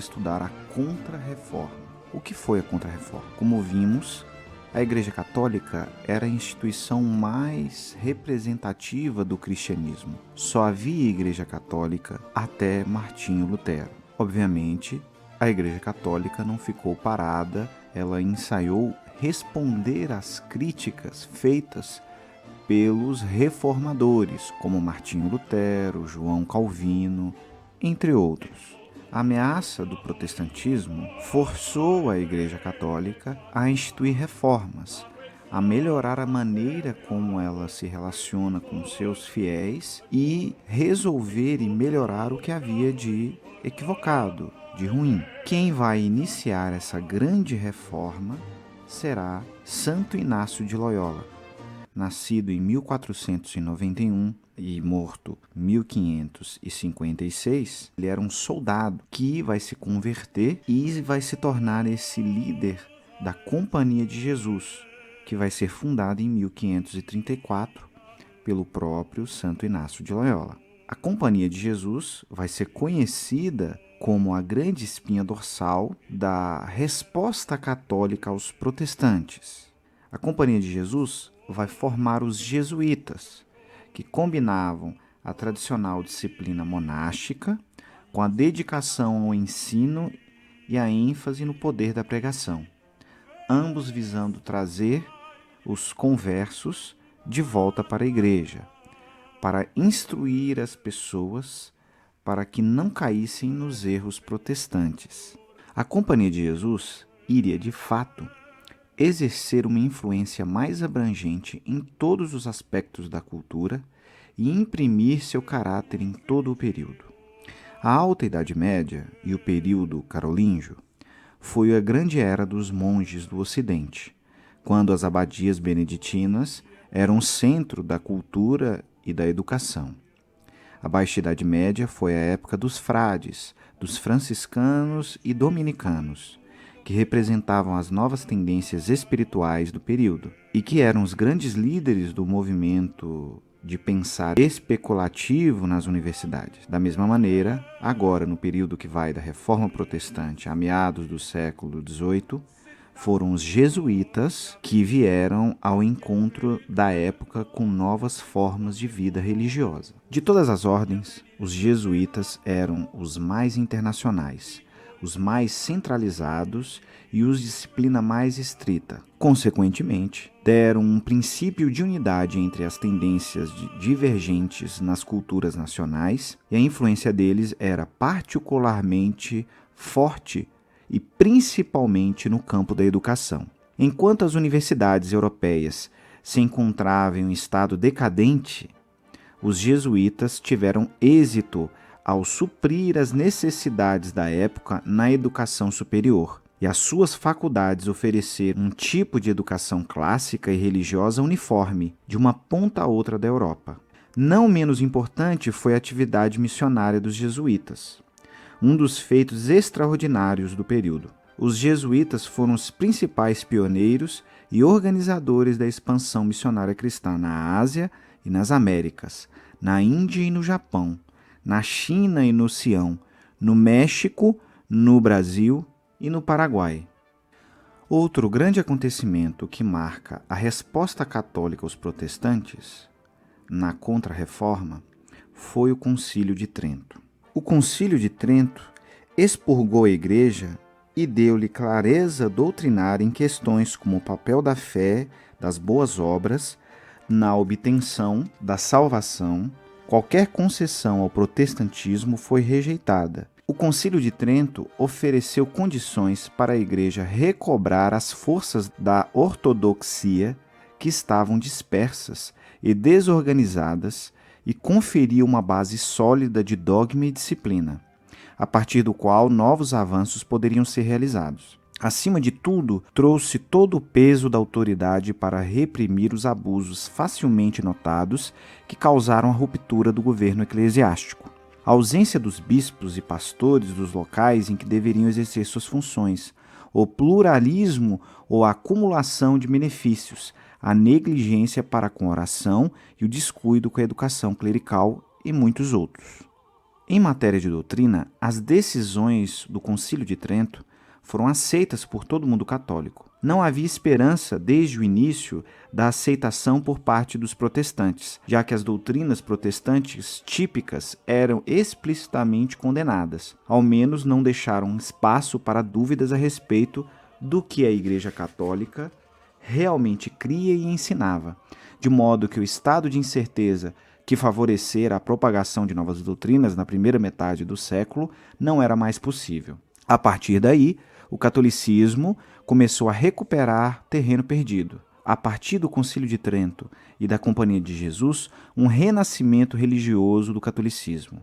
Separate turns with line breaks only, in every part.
estudar a Contra-Reforma. O que foi a Contra-Reforma? Como vimos, a Igreja Católica era a instituição mais representativa do cristianismo. Só havia Igreja Católica até Martinho Lutero. Obviamente, a Igreja Católica não ficou parada, ela ensaiou responder às críticas feitas pelos reformadores, como Martinho Lutero, João Calvino, entre outros. A ameaça do protestantismo forçou a Igreja Católica a instituir reformas, a melhorar a maneira como ela se relaciona com seus fiéis e resolver e melhorar o que havia de equivocado, de ruim. Quem vai iniciar essa grande reforma será Santo Inácio de Loyola, nascido em 1491 e morto em 1556, ele era um soldado que vai se converter e vai se tornar esse líder da Companhia de Jesus, que vai ser fundada em 1534 pelo próprio Santo Inácio de Loyola. A Companhia de Jesus vai ser conhecida como a grande espinha dorsal da resposta católica aos protestantes. A Companhia de Jesus vai formar os jesuítas, que combinavam a tradicional disciplina monástica com a dedicação ao ensino e a ênfase no poder da pregação, ambos visando trazer os conversos de volta para a igreja, para instruir as pessoas para que não caíssem nos erros protestantes. A Companhia de Jesus iria, de fato, exercer uma influência mais abrangente em todos os aspectos da cultura e imprimir seu caráter em todo o período. A Alta Idade Média e o período carolíngio foi a grande era dos monges do Ocidente, quando as abadias beneditinas eram o centro da cultura e da educação. A Baixa Idade Média foi a época dos frades, dos franciscanos e dominicanos, que representavam as novas tendências espirituais do período e que eram os grandes líderes do movimento de pensar especulativo nas universidades. Da mesma maneira, agora, no período que vai da Reforma Protestante a meados do século XVIII, foram os jesuítas que vieram ao encontro da época com novas formas de vida religiosa. De todas as ordens, os jesuítas eram os mais internacionais, os mais centralizados e os de disciplina mais estrita. Consequentemente, deram um princípio de unidade entre as tendências divergentes nas culturas nacionais, e a influência deles era particularmente forte e principalmente no campo da educação. Enquanto as universidades europeias se encontravam em um estado decadente, os jesuítas tiveram êxito ao suprir as necessidades da época na educação superior, e as suas faculdades ofereceram um tipo de educação clássica e religiosa uniforme, de uma ponta a outra da Europa. Não menos importante foi a atividade missionária dos jesuítas, um dos feitos extraordinários do período. Os jesuítas foram os principais pioneiros e organizadores da expansão missionária cristã na Ásia e nas Américas, na Índia e no Japão, na China e no Sião, no México, no Brasil e no Paraguai. Outro grande acontecimento que marca a resposta católica aos protestantes na Contra-Reforma foi o Concílio de Trento. O Concílio de Trento expurgou a Igreja e deu-lhe clareza doutrinária em questões como o papel da fé, das boas obras, na obtenção da salvação. Qualquer concessão ao protestantismo foi rejeitada. O Concílio de Trento ofereceu condições para a Igreja recobrar as forças da ortodoxia que estavam dispersas e desorganizadas e conferia uma base sólida de dogma e disciplina, a partir do qual novos avanços poderiam ser realizados. Acima de tudo, trouxe todo o peso da autoridade para reprimir os abusos facilmente notados que causaram a ruptura do governo eclesiástico. A ausência dos bispos e pastores dos locais em que deveriam exercer suas funções, o pluralismo ou a acumulação de benefícios, a negligência para com a oração e o descuido com a educação clerical e muitos outros. Em matéria de doutrina, as decisões do Concílio de Trento foram aceitas por todo mundo católico. Não havia esperança, desde o início, da aceitação por parte dos protestantes, já que as doutrinas protestantes típicas eram explicitamente condenadas. Ao menos não deixaram espaço para dúvidas a respeito do que a Igreja Católica realmente cria e ensinava, de modo que o estado de incerteza que favorecera a propagação de novas doutrinas na primeira metade do século não era mais possível. A partir daí, o catolicismo começou a recuperar terreno perdido. A partir do Concílio de Trento e da Companhia de Jesus, um renascimento religioso do catolicismo.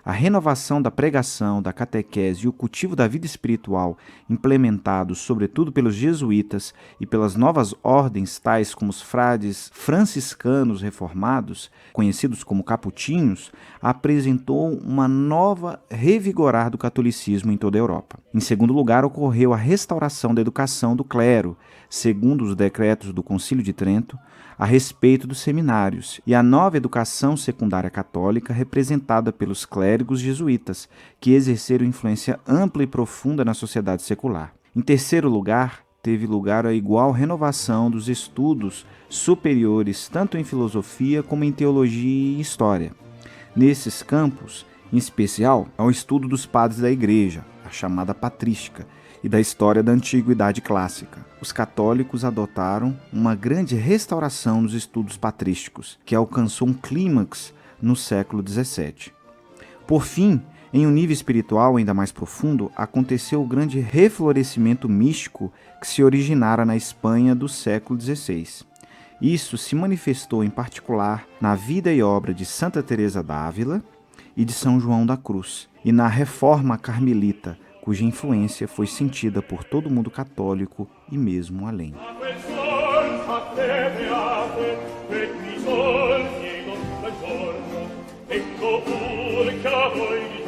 A renovação da pregação, da catequese e o cultivo da vida espiritual, implementados sobretudo pelos jesuítas e pelas novas ordens, tais como os frades franciscanos reformados, conhecidos como capuchinhos, apresentou uma nova revigorar do catolicismo em toda a Europa. Em segundo lugar, ocorreu a restauração da educação do clero, segundo os decretos do Concílio de Trento, a respeito dos seminários, e a nova educação secundária católica representada pelos clérigos jesuítas, que exerceram influência ampla e profunda na sociedade secular. Em terceiro lugar, teve lugar a igual renovação dos estudos superiores, tanto em filosofia como em teologia e história. Nesses campos, em especial, ao estudo dos padres da Igreja, a chamada patrística, e da história da Antiguidade Clássica. Os católicos adotaram uma grande restauração nos estudos patrísticos, que alcançou um clímax no século XVII. Por fim, em um nível espiritual ainda mais profundo, aconteceu o grande reflorescimento místico que se originara na Espanha do século XVI. Isso se manifestou em particular na vida e obra de Santa Teresa d'Ávila e de São João da Cruz, e na Reforma Carmelita, cuja influência foi sentida por todo o mundo católico e mesmo além. Ecco pure che la